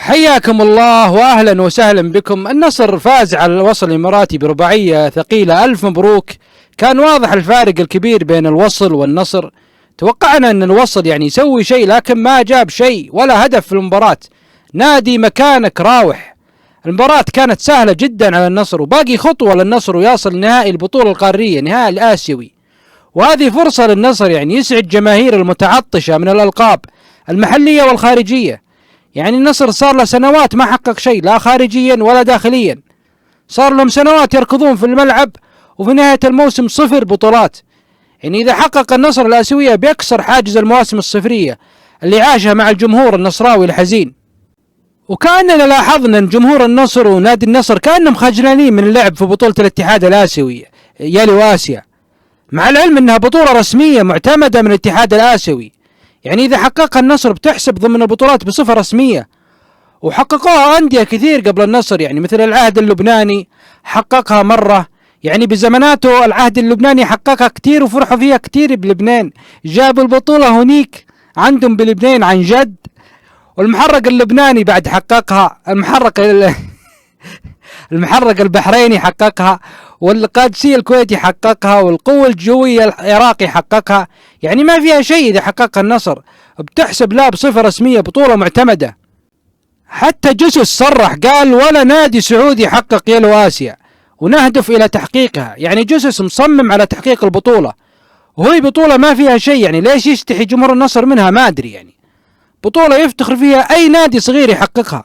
حياكم الله واهلا وسهلا بكم. النصر فاز على الوصل الاماراتي برباعيه ثقيله، الف مبروك. كان واضح الفارق الكبير بين الوصل والنصر. توقعنا ان الوصل يعني يسوي شيء، لكن ما جاب شيء ولا هدف في المباراه. نادي مكانك راوح. المباراه كانت سهله جدا على النصر، وباقي خطوه للنصر ويصل نهائي البطوله القاريه، نهائي الاسيوي. وهذه فرصه للنصر يعني يسعد جماهير المتعطشه من الالقاب المحليه والخارجيه. يعني النصر صار له سنوات ما حقق شيء، لا خارجيا ولا داخليا. صار لهم سنوات يركضون في الملعب، وفي نهاية الموسم 0 بطولات. يعني إذا حقق النصر الآسيوية بيكسر حاجز المواسم الصفرية اللي عاشها مع الجمهور النصراوي الحزين. وكأننا لاحظنا أن جمهور النصر ونادي النصر كأنهم خجلانين من اللعب في بطولة الاتحاد الآسيوي ياليو آسيا، مع العلم أنها بطولة رسمية معتمدة من الاتحاد الآسيوي. يعني إذا حققها النصر بتحسب ضمن البطولات بصفة رسمية، وحققوها أندية كثير قبل النصر، يعني مثل العهد اللبناني حققها مرة، يعني بزماناته العهد اللبناني حققها كثير وفرحوا فيها كثير بلبنان. جابوا البطولة هنيك عندهم بلبنان عن جد. والمحرق اللبناني بعد حققها، المحرق البحريني حققها، والقادسية الكويتي حققها، والقوة الجوية العراقي حققها. يعني ما فيها شيء إذا حققها النصر، بتحسب لا بصفة رسمية بطولة معتمدة. حتى جسس صرح قال ولا نادي سعودي حقق يلو آسيا ونهدف إلى تحقيقها. يعني جسس مصمم على تحقيق البطولة، وهي بطولة ما فيها شيء. يعني ليش يستحي جمهور النصر منها ما أدري. يعني بطولة يفتخر فيها أي نادي صغير يحققها.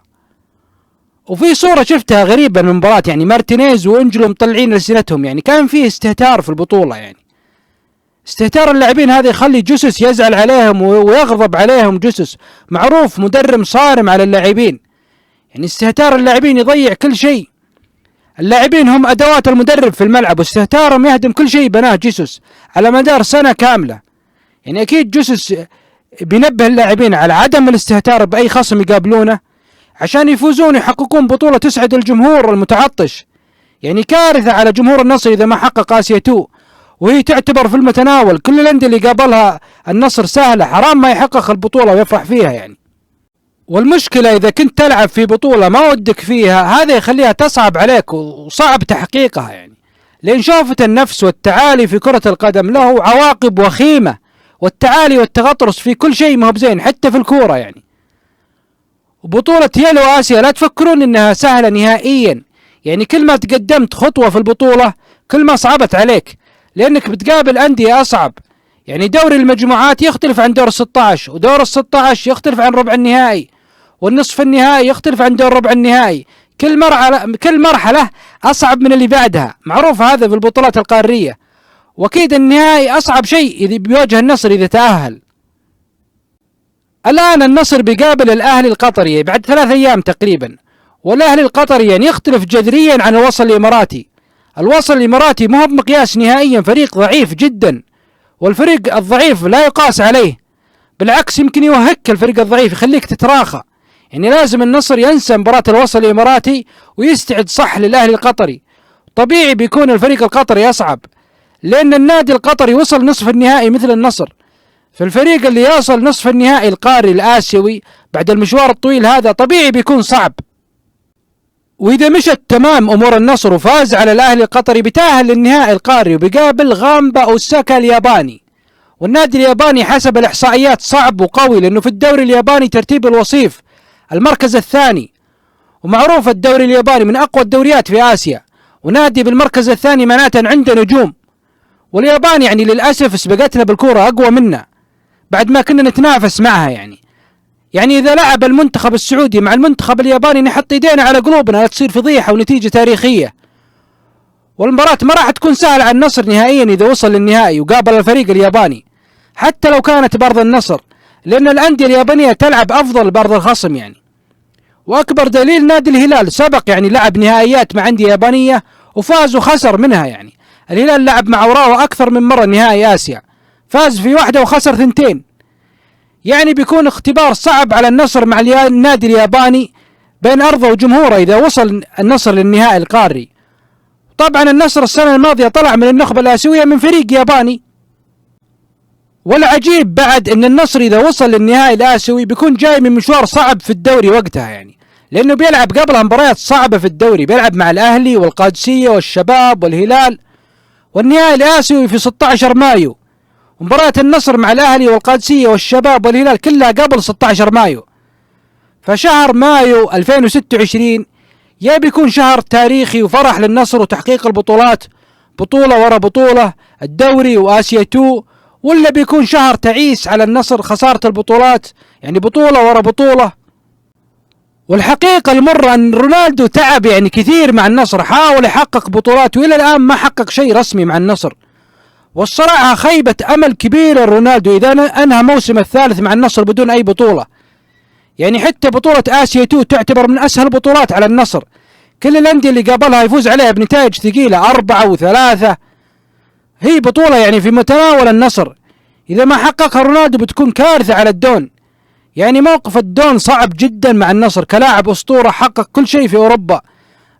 وفي صورة شفتها غريبة من المباراة، يعني مارتينيز وانجلو مطلعين لسنتهم، يعني كان فيه استهتار في البطولة. يعني استهتار اللاعبين هذا يخلي جسس يزعل عليهم ويغضب عليهم. جسس معروف مدرب صارم على اللاعبين، يعني استهتار اللاعبين يضيع كل شيء. اللاعبين هم أدوات المدرب في الملعب، واستهتارهم يهدم كل شيء بناه جسس على مدار سنة كاملة. يعني أكيد جسس بينبه اللاعبين على عدم الاستهتار بأي خصم يقابلونه عشان يفوزون يحققون بطولة تسعد الجمهور المتعطش. يعني كارثة على جمهور النصر إذا ما حقق آسيا 2، وهي تعتبر في المتناول. كل الأندية اللي قابلها النصر سهلة، حرام ما يحقق البطولة ويفرح فيها. يعني والمشكلة إذا كنت تلعب في بطولة ما ودك فيها، هذا يخليها تصعب عليك وصعب تحقيقها. يعني لأن شوفة النفس والتعالي في كرة القدم له عواقب وخيمة، والتعالي والتغطرس في كل شيء ما هو بزين، حتى في الكورة. يعني وبطولة يلو آسيا لا تفكرون إنها سهلة نهائيا. يعني كل ما تقدمت خطوة في البطولة كل ما صعبت عليك، لأنك بتقابل أندية أصعب. يعني دوري المجموعات يختلف عن دور 16، ودور 16 يختلف عن ربع النهائي، والنصف النهائي يختلف عن دور ربع النهائي. كل مرحلة أصعب من اللي بعدها، معروف هذا في البطولات القارية. وأكيد النهائي أصعب شيء إذا بيواجه النصر إذا تأهل. الآن النصر بيقابل الأهلي القطري بعد 3 أيام تقريبا، والأهلي القطري يعني يختلف جذريا عن الوصل الإماراتي. الوصل الإماراتي ما هو بمقياس نهائيا، فريق ضعيف جدا، والفريق الضعيف لا يقاس عليه، بالعكس يمكن يوهك الفريق الضعيف يخليك تتراخى. يعني لازم النصر ينسى مباراة الوصل الإماراتي ويستعد صح للأهلي القطري. طبيعي بيكون الفريق القطري أصعب، لأن النادي القطري وصل نصف النهائي مثل النصر. فالفريق اللي يصل نصف النهائي القاري الآسيوي بعد المشوار الطويل هذا طبيعي بيكون صعب. وإذا مشت تمام أمور النصر وفاز على الأهلي القطري بيتأهل للنهائي القاري وبيقابل غامبا أوساكا الياباني. والنادي الياباني حسب الإحصائيات صعب وقوي، لأنه في الدوري الياباني ترتيب الوصيف المركز الثاني، ومعروف الدوري الياباني من أقوى الدوريات في آسيا، ونادي بالمركز الثاني معناته عنده نجوم. واليابان يعني للأسف سبقتنا بالكرة أقوى منا بعد ما كنا نتنافس معها. يعني إذا لعب المنتخب السعودي مع المنتخب الياباني نحط إيدينا على قلوبنا لا تصير فضيحة ونتيجة تاريخية. والمباراة ما راح تكون سهلة على النصر نهائيا إذا وصل للنهائي وقابل الفريق الياباني، حتى لو كانت بأرض النصر، لأن الأندية اليابانية تلعب أفضل بأرض الخصم. يعني وأكبر دليل نادي الهلال سبق يعني لعب نهائيات مع أندية يابانية وفاز وخسر منها. يعني الهلال لعب مع اوراوا أكثر من مرة نهائي آسيا، فاز في واحدة وخسر 2. يعني بيكون اختبار صعب على النصر مع النادي الياباني بين أرضه وجمهوره إذا وصل النصر للنهائي القاري. طبعا النصر السنة الماضية طلع من النخبة الآسيوية من فريق ياباني، والعجيب بعد أن النصر إذا وصل للنهائي الآسيوي بيكون جاي من مشوار صعب في الدوري وقتها. يعني لأنه بيلعب قبلها مباريات صعبة في الدوري، بيلعب مع الأهلي والقادسية والشباب والهلال، والنهائي الآسيوي في 16 مايو، ومباراة النصر مع الأهلي والقادسية والشباب والهلال كلها قبل 16 مايو. فشهر مايو 2026 يا بيكون شهر تاريخي وفرح للنصر وتحقيق البطولات بطولة ورا بطولة، الدوري وآسيا 2، ولا بيكون شهر تعيس على النصر، خسارة البطولات يعني بطولة ورا بطولة. والحقيقة المرة أن رونالدو تعب يعني كثير مع النصر، حاول يحقق بطولات وإلى الآن ما حقق شيء رسمي مع النصر، والصراحة خيبة أمل كبيرة رونالدو إذا أنهى موسم الثالث مع النصر بدون أي بطولة. يعني حتى بطولة آسيا 2 تعتبر من أسهل البطولات على النصر، كل الأندية اللي قابلها يفوز عليها بنتائج ثقيلة 4 و3، هي بطولة يعني في متناول النصر، إذا ما حققها رونالدو بتكون كارثة على الدون. يعني موقف الدون صعب جدا مع النصر كلاعب أسطورة حقق كل شيء في أوروبا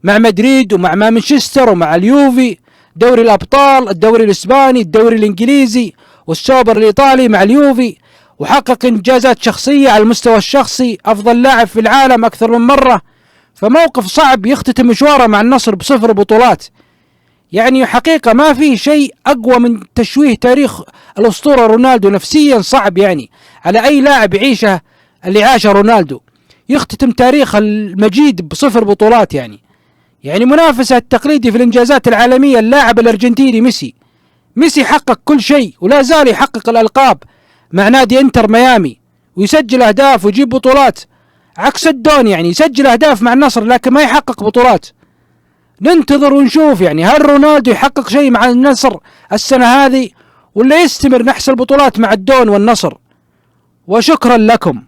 مع مدريد ومع مانشستر ومع اليوفي، دوري الأبطال، الدوري الإسباني، الدوري الإنجليزي، والسوبر الإيطالي مع اليوفي، وحقق إنجازات شخصية على المستوى الشخصي، أفضل لاعب في العالم أكثر من مرة. فموقف صعب يختتم مشواره مع النصر ب0 بطولات. يعني حقيقة ما في شيء أقوى من تشويه تاريخ الأسطورة رونالدو، نفسيا صعب يعني على أي لاعب يعيشه اللي عاشه رونالدو، يختتم تاريخ المجيد ب0 بطولات. يعني منافسه التقليدي في الإنجازات العالمية اللاعب الأرجنتيني ميسي حقق كل شيء ولا زال يحقق الألقاب مع نادي انتر ميامي ويسجل أهداف ويجيب بطولات، عكس الدون يعني يسجل أهداف مع النصر لكن ما يحقق بطولات. ننتظر ونشوف يعني هل رونالدو يحقق شيء مع النصر السنة هذه ولا يستمر نحس البطولات مع الدون والنصر. وشكرا لكم.